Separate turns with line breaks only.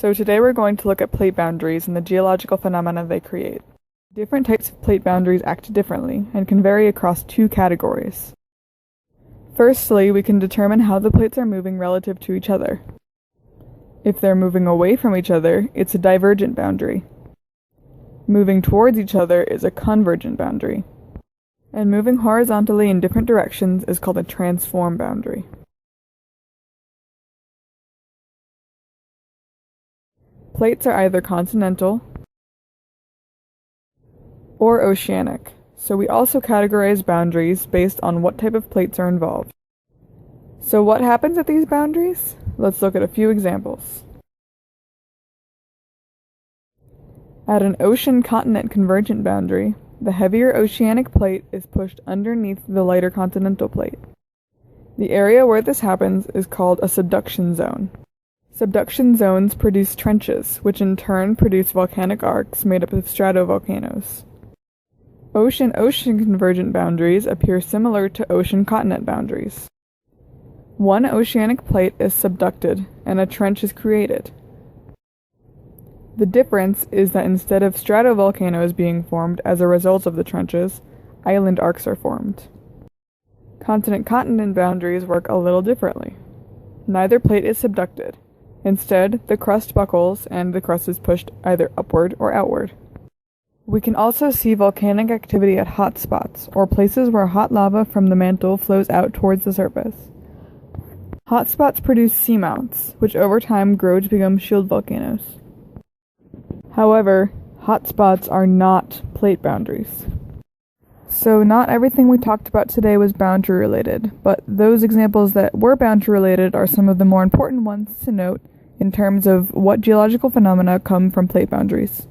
So today we're going to look at plate boundaries and the geological phenomena they create. Different types of plate boundaries act differently and can vary across two categories. Firstly, we can determine how the plates are moving relative to each other. If they're moving away from each other, it's a divergent boundary. Moving towards each other is a convergent boundary. And moving horizontally in different directions is called a transform boundary. Plates are either continental or oceanic, so we also categorize boundaries based on what type of plates are involved. So what happens at these boundaries? Let's look at a few examples. At an ocean-continent convergent boundary, the heavier oceanic plate is pushed underneath the lighter continental plate. The area where this happens is called a subduction zone. Subduction zones produce trenches, which in turn produce volcanic arcs made up of stratovolcanoes. Ocean-ocean convergent boundaries appear similar to ocean-continent boundaries. One oceanic plate is subducted, and a trench is created. The difference is that instead of stratovolcanoes being formed as a result of the trenches, island arcs are formed. Continent-continent boundaries work a little differently. Neither plate is subducted. Instead, the crust buckles and the crust is pushed either upward or outward. We can also see volcanic activity at hot spots, or places where hot lava from the mantle flows out towards the surface. Hot spots produce seamounts, which over time grow to become shield volcanoes. However, hot spots are not plate boundaries. So not everything we talked about today was boundary related, but those examples that were boundary related are some of the more important ones to note in terms of what geological phenomena come from plate boundaries.